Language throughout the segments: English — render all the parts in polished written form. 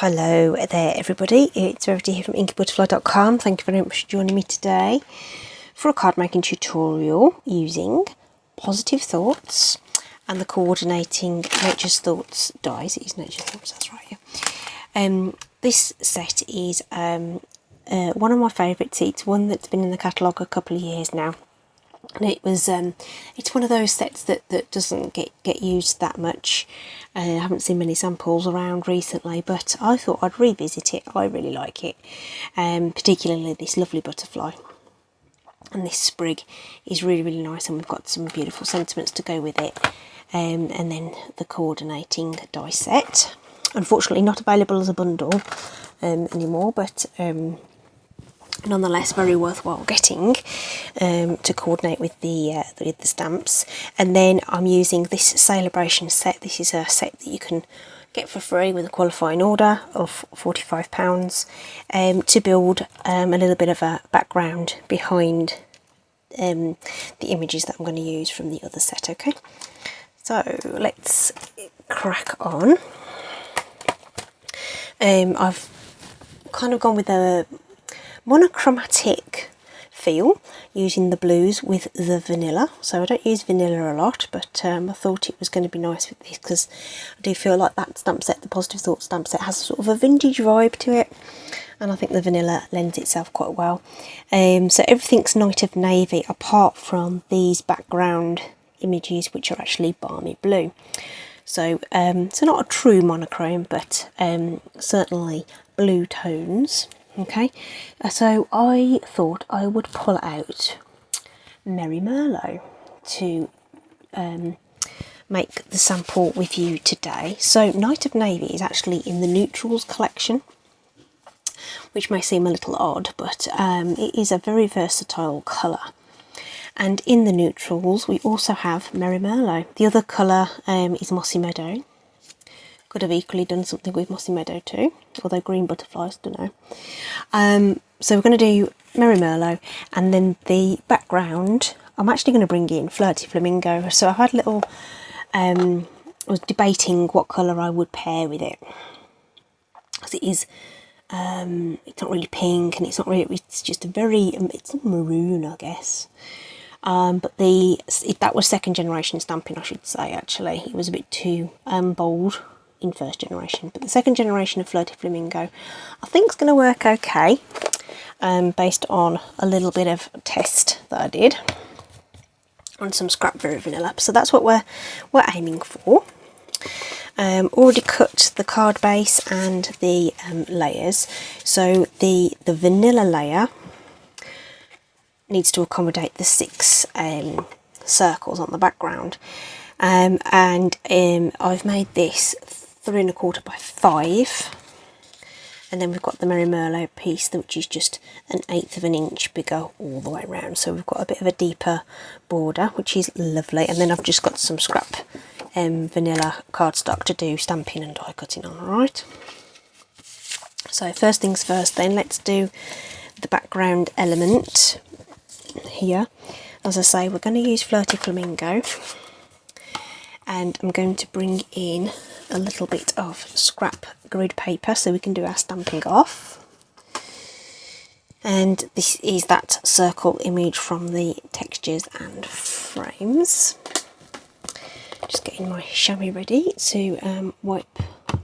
Hello there everybody, it's Verity here from inkybutterfly.com. Thank you very much for joining me today for a card making tutorial using Positive Thoughts and the coordinating Nature's Thoughts dies. It is Nature's Thoughts, that's right, yeah. This set is one of my favourites. It's one that's been in the catalogue a couple of years now. And it was it's one of those sets that doesn't get used that much. I haven't seen many samples around recently, but I thought I'd revisit it. I really like it, particularly this lovely butterfly, and this sprig is really nice, and we've got some beautiful sentiments to go with it, and then the coordinating die set, unfortunately not available as a bundle anymore, but nonetheless very worthwhile getting to coordinate with the stamps. And then I'm using this Sale-a-bration set. This is a set that you can get for free with a qualifying order of £45 to build a little bit of a background behind the images that I'm going to use from the other set. Okay, so let's crack on. I've kind of gone with a monochromatic feel using the blues with the vanilla. So I don't use vanilla a lot, but I thought it was going to be nice with this because I do feel like that stamp set, the Positive Thoughts stamp set, has sort of a vintage vibe to it, and I think the vanilla lends itself quite well. So everything's Night of Navy apart from these background images which are actually balmy blue. So so not a true monochrome, but certainly blue tones. Okay, so I thought I would pull out Merry Merlot to make the sample with you today. So Night of Navy is actually in the Neutrals collection, which may seem a little odd, but it is a very versatile colour. And in the Neutrals we also have Merry Merlot. The other colour is Mossy Meadow. Could have equally done something with Mossy Meadow too, although green butterflies, don't know. So we're going to do Merry Merlot, and then the background I'm actually going to bring in Flirty Flamingo. So I've had a little, I was debating what colour I would pair with it, because it is, it's not really pink, and it's not really, it's just a very, it's a maroon, I guess. But that was second generation Stampin', I should say. Actually, it was a bit too bold in first generation, but the second generation of Flirty Flamingo I think is going to work okay, based on a little bit of test that I did on some scrap Very Vanilla. So that's what we're aiming for. Already cut the card base and the layers. So the vanilla layer needs to accommodate the 6 circles on the background, and I've made this 3 1/4 by 5, and then we've got the Merry Merlot piece, which is just 1/8 of an inch bigger all the way around. So we've got a bit of a deeper border, which is lovely. And then I've just got some scrap vanilla cardstock to do stamping and die cutting on. Alright, so first things first then, let's do the background element here. As I say, we're going to use Flirty Flamingo, and I'm going to bring in a little bit of scrap grid paper so we can do our stamping off. And this is that circle image from the Textures and Frames. Just getting my chamois ready to wipe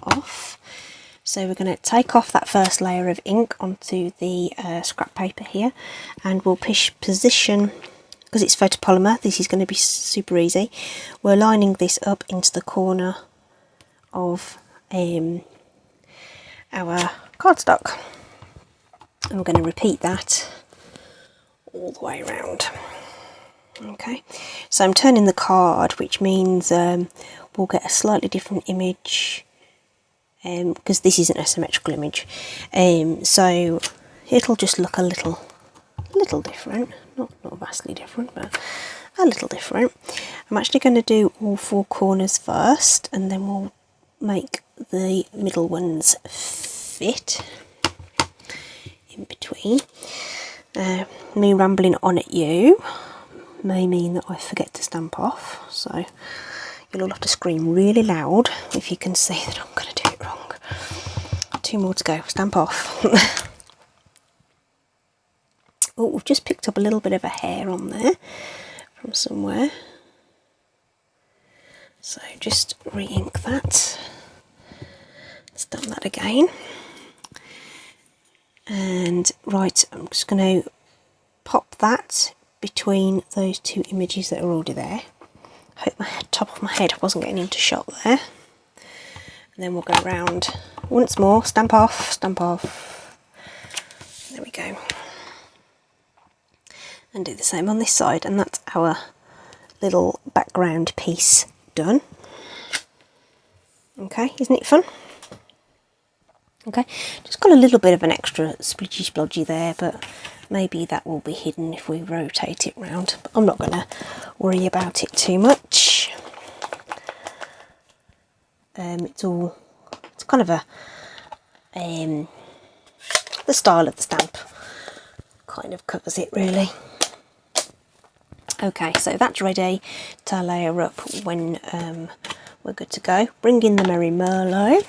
off. So we're going to take off that first layer of ink onto the scrap paper here, and we'll position, because it's photopolymer, this is going to be super easy. We're lining this up into the corner of our cardstock, and we're going to repeat that all the way around. Okay, so I'm turning the card, which means we'll get a slightly different image, because this is an asymmetrical image, so it'll just look a little different, not vastly different, but a little different. I'm actually going to do all 4 corners first, and then we'll make the middle ones fit in between. Me rambling on at you may mean that I forget to stamp off, so you'll all have to scream really loud if you can see that I'm going to do it wrong. 2 more to go. Stamp off. Oh, we've just picked up a little bit of a hair on there from somewhere. So just re-ink that. Stamp that again. And right, I'm just going to pop that between those 2 images that are already there. Hope my top of my head wasn't getting into shot there. And then we'll go around once more, stamp off, stamp off. There we go. And do the same on this side, and that's our little background piece done. Okay, isn't it fun? Okay, just got a little bit of an extra splodgy splodgy there, but maybe that will be hidden if we rotate it round. But I'm not going to worry about it too much. It's kind of a the style of the stamp kind of covers it really. Okay, so that's ready to layer up when we're good to go. Bring in the Merry Merlot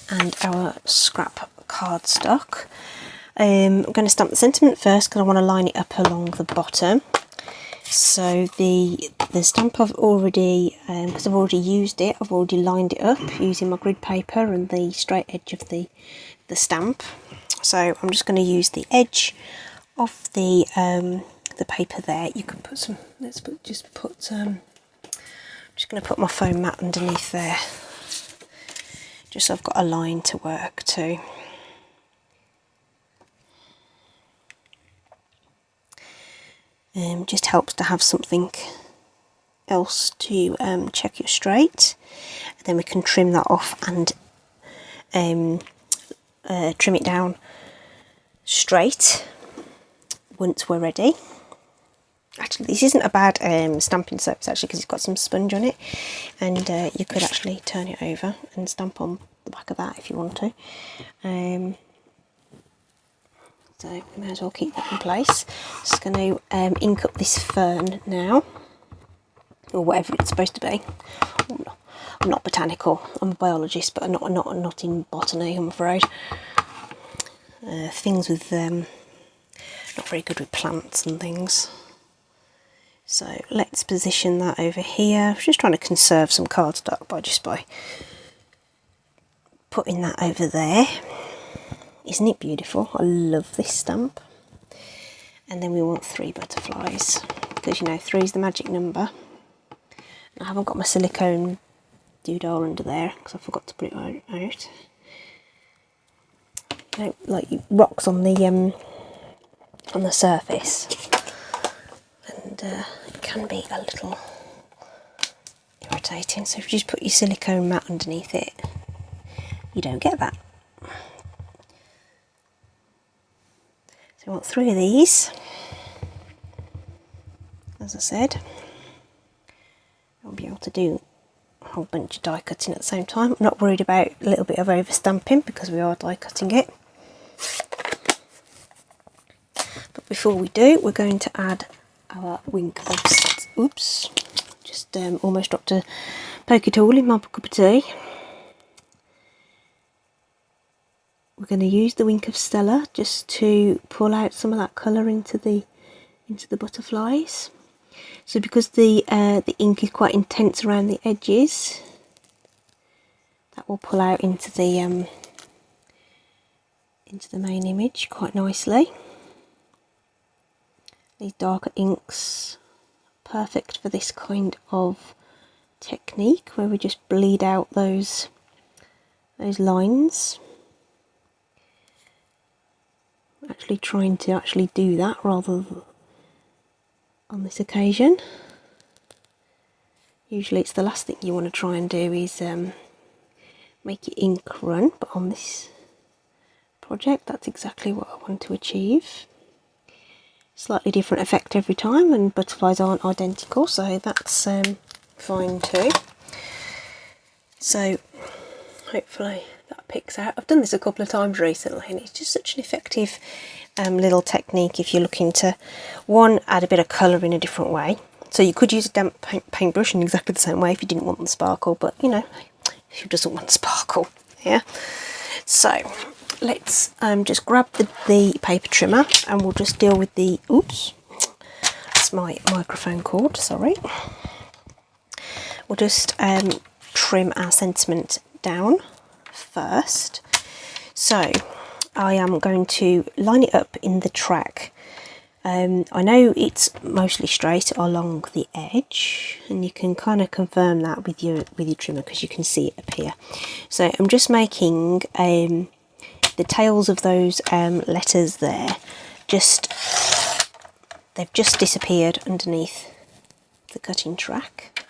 and our scrap cardstock. I'm going to stamp the sentiment first because I want to line it up along the bottom. So the stamp I've already, because I've already used it, I've already lined it up using my grid paper and the straight edge of the stamp. So I'm just going to use the edge of the paper there. You can put some, I'm just going to put my foam mat underneath there, just so I've got a line to work to. Just helps to have something else to check you're straight, and then we can trim that off and trim it down straight once we're ready. Actually, this isn't a bad stamping surface actually, because it's got some sponge on it, and you could actually turn it over and stamp on the back of that if you want to. So we may as well keep that in place. Just going to ink up this fern now, or whatever it's supposed to be. I'm not botanical. I'm a biologist, but I'm not in botany, I'm afraid. Things with not very good with plants and things. So let's position that over here. I'm just trying to conserve some cardstock by putting that over there. Isn't it beautiful? I love this stamp. And then we want 3 butterflies, because you know 3 is the magic number. I haven't got my silicone doodah under there because I forgot to put it out. You know, like rocks on the surface, and it can be a little irritating. So if you just put your silicone mat underneath it, you don't get that. So I want 3 of these. As I said, I'll be able to do a whole bunch of die cutting at the same time. I'm not worried about a little bit of over stamping because we are die cutting it. But before we do, we're going to add our wink of, oops, just almost dropped a pokey tool in my cup of tea. We're going to use the wink of Stella just to pull out some of that colour into the butterflies. So because the ink is quite intense around the edges, that will pull out into the main image quite nicely. These darker inks, perfect for this kind of technique where we just bleed out those lines. Actually trying to do that rather than on this occasion. Usually it's the last thing you want to try and do is make your ink run, but on this project that's exactly what I want to achieve. Slightly different effect every time, and butterflies aren't identical, so that's fine too. So hopefully that picks out. I've done this a couple of times recently and it's just such an effective little technique if you're looking to, one, add a bit of colour in a different way. So you could use a damp paintbrush in exactly the same way if you didn't want the sparkle, but you know, who doesn't want sparkle, yeah? So let's just grab the paper trimmer, and we'll just deal with the, oops, that's my microphone cord, sorry. We'll just trim our sentiment down first. So I am going to line it up in the track. I know it's mostly straight along the edge, and you can kind of confirm that with your trimmer because you can see it appear. So I'm just making the tails of those letters there, they've just disappeared underneath the cutting track,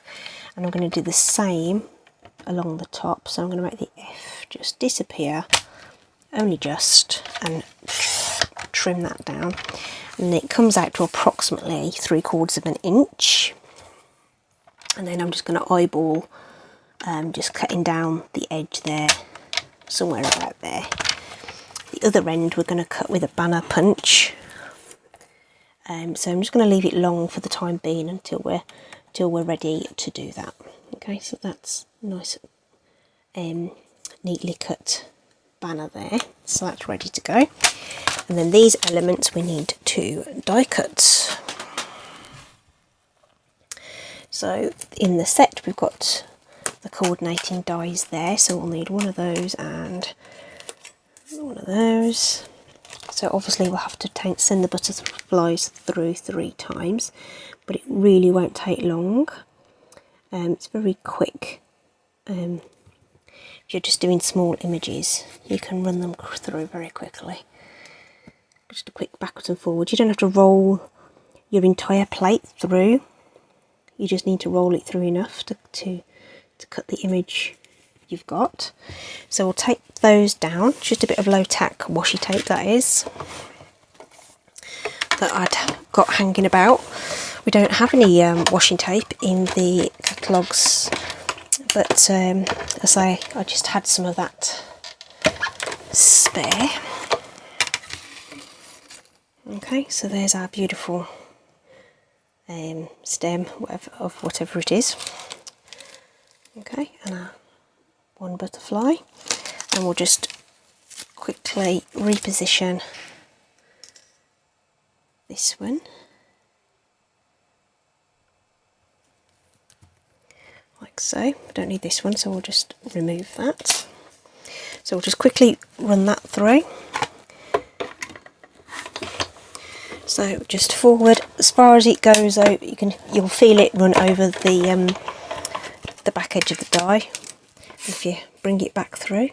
and I'm going to do the same along the top. So I'm going to make the F just disappear, only just, and trim that down, and it comes out to approximately 3/4 of an inch. And then I'm just going to eyeball, just cutting down the edge there, somewhere about there. The other end we're going to cut with a banner punch. So I'm just going to leave it long for the time being until we're ready to do that. Okay, so that's nice, neatly cut banner there. So that's ready to go. And then these elements we need to die cut. So in the set we've got the coordinating dies there, so we'll need one of those and one of those. So obviously we'll have to send the butterflies through 3 times, but it really won't take long. It's very quick. If you're just doing small images, you can run them through very quickly. Just a quick backwards and forwards. You don't have to roll your entire plate through. You just need to roll it through enough to cut the image you've got. So we'll take those down, just a bit of low tack washi tape that is, that I'd got hanging about. We don't have any washing tape in the catalogues, but as I just had some of that spare. Okay, so there's our beautiful stem of whatever it is. Okay, and our one butterfly, and we'll just quickly reposition this one like so. We don't need this one, so we'll just remove that. So we'll just quickly run that through. So just forward as far as it goes out, you'll feel it run over the back edge of the die. If you bring it back through,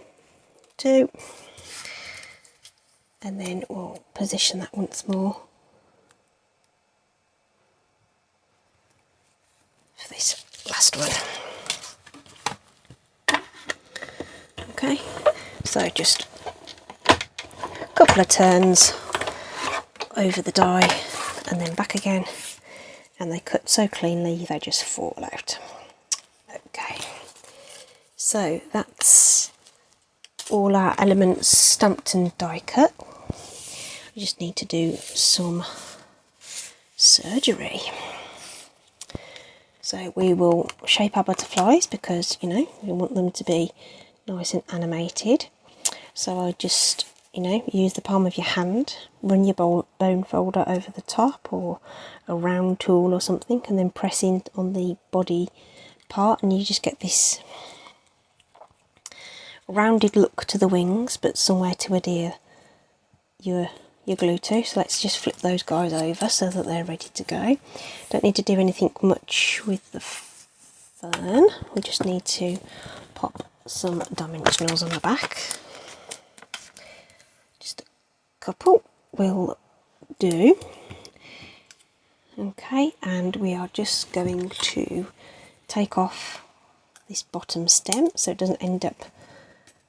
2, and then we'll position that once more for this last one. Okay, so just a couple of turns over the die and then back again, and they cut so cleanly they just fall out. Okay, so that's all our elements stamped and die cut. We just need to do some surgery. So we will shape our butterflies because, you know, we want them to be nice and animated. So I just, you know, use the palm of your hand, run your bone folder over the top or a round tool or something, and then press in on the body part, and you just get this rounded look to the wings, but somewhere to adhere your glue to. So let's just flip those guys over so that they're ready to go. Don't need to do anything much with the fern. We just need to pop some dimensionals on the back. Just a couple will do. Okay, and we are just going to take off this bottom stem so it doesn't end up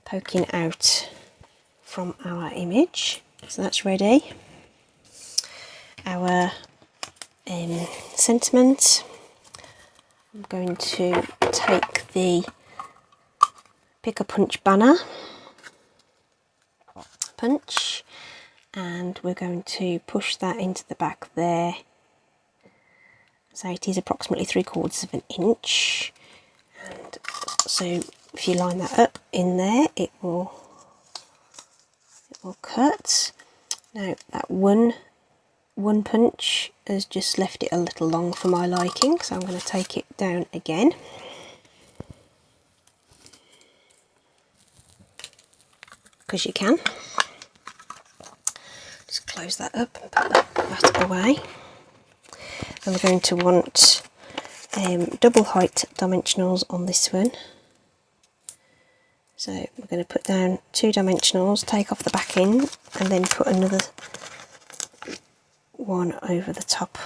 poking out from our image. So that's ready. Our sentiment, I'm going to take the pick a punch banner punch, and we're going to push that into the back there. So it is approximately 3/4 of an inch, and so if you line that up in there, it will will cut. Now that one punch has just left it a little long for my liking, so I'm going to take it down again. Because you can. Just close that up and put that away. And we're going to want double height dimensionals on this one. So we're going to put down 2 dimensionals, take off the backing, and then put another one over the top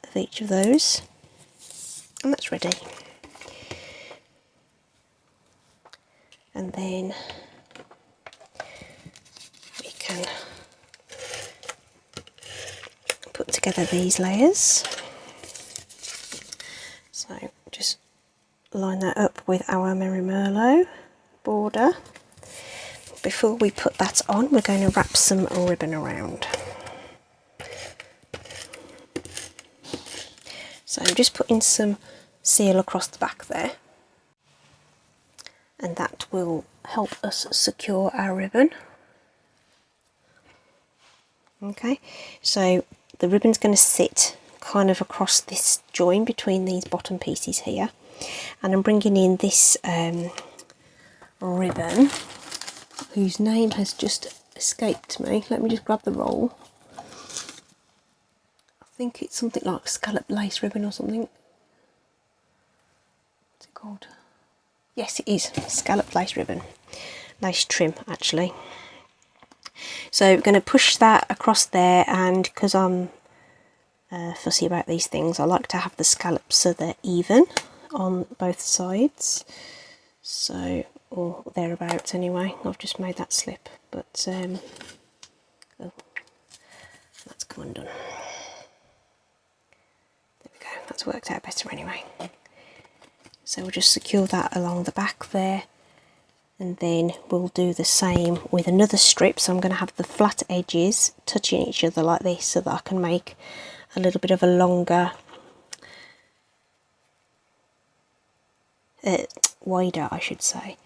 of each of those. And that's ready. And then we can put together these layers. So just line that up with our Merry Merlot border. Before we put that on, we're going to wrap some ribbon around. So I'm just putting some seal across the back there, and that will help us secure our ribbon. Okay, so the ribbon's going to sit kind of across this join between these bottom pieces here, and I'm bringing in this ribbon whose name has just escaped me. Let me just grab the roll. I think it's something like scallop lace ribbon or something. What's it called? Yes, it is scallop lace ribbon. Lace trim, actually. So we're going to push that across there, and because I'm fussy about these things, I like to have the scallops so they're even on both sides. So, or thereabouts anyway. I've just made that slip, but oh, that's come undone. There we go, that's worked out better anyway. So we'll just secure that along the back there, and then we'll do the same with another strip. So I'm going to have the flat edges touching each other like this, so that I can make a little bit of a longer, wider, I should say,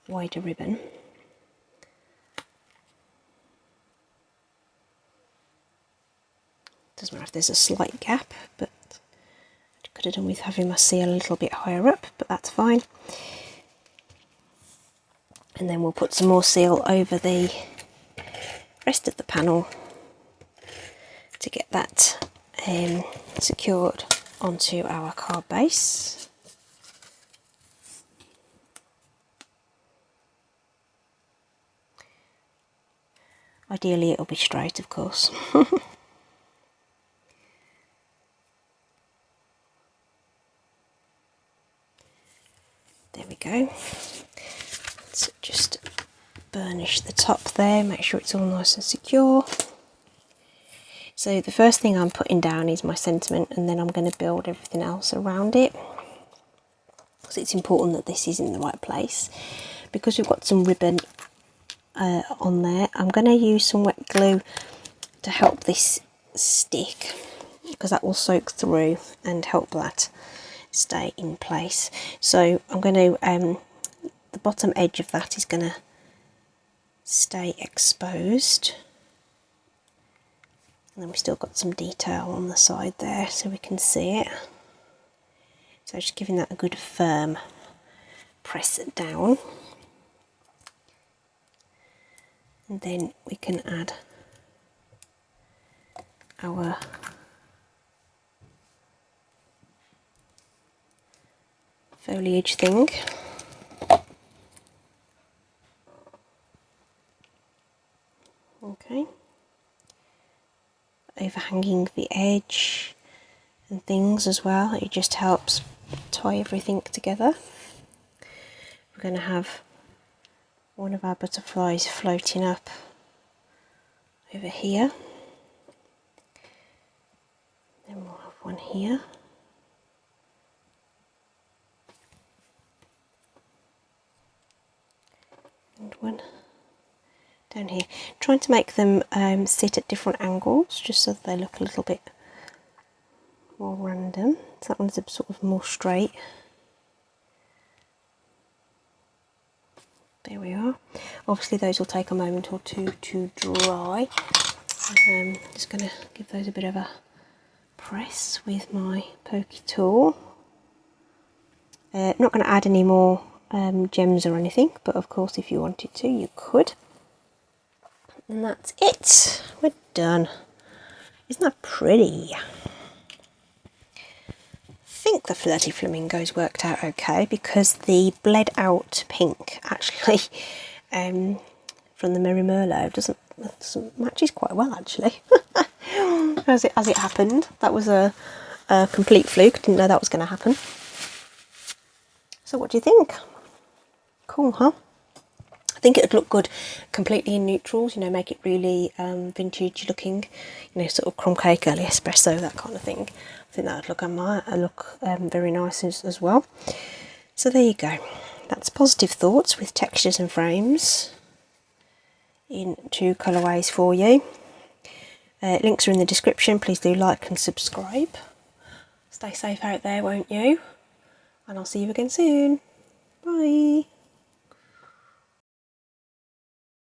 wider ribbon. Doesn't matter if there's a slight gap, but I could have done with having my seal a little bit higher up, but that's fine. And then we'll put some more seal over the rest of the panel to get that secured onto our card base. Ideally it'll be straight, of course. There we go. Let's just burnish the top there, make sure it's all nice and secure. So the first thing I'm putting down is my sentiment, and then I'm going to build everything else around it. So it's important that this is in the right place. Because we've got some ribbon on there, I'm going to use some wet glue to help this stick, because that will soak through and help that stay in place. So I'm going to, the bottom edge of that is going to stay exposed. And then we've still got some detail on the side there so we can see it. So just giving that a good firm press down. And then we can add our foliage thing. Okay. Overhanging the edge and things as well, it just helps tie everything together. We're going to have one of our butterflies floating up over here, then we'll have one here, and one down here. Trying to make them sit at different angles just so that they look a little bit more random. So that one's a sort of more straight. There we are. Obviously those will take a moment or two to dry. Just going to give those a bit of a press with my pokey tool. Not going to add any more gems or anything, but of course if you wanted to you could. And that's it, we're done. Isn't that pretty? I think the Flirty Flamingos worked out okay because the bled out pink actually from the Merry Merlot doesn't matches quite well actually. as it happened. That was a complete fluke, didn't know that was going to happen. So what do you think? Cool, huh? I think it would look good completely in neutrals, you know, make it really vintage looking, you know, sort of crumb cake, early espresso, that kind of thing. I think that would look very nice as well. So there you go. That's Positive Thoughts with textures and frames in 2 colourways for you. Links are in the description. Please do like and subscribe. Stay safe out there, won't you? And I'll see you again soon. Bye.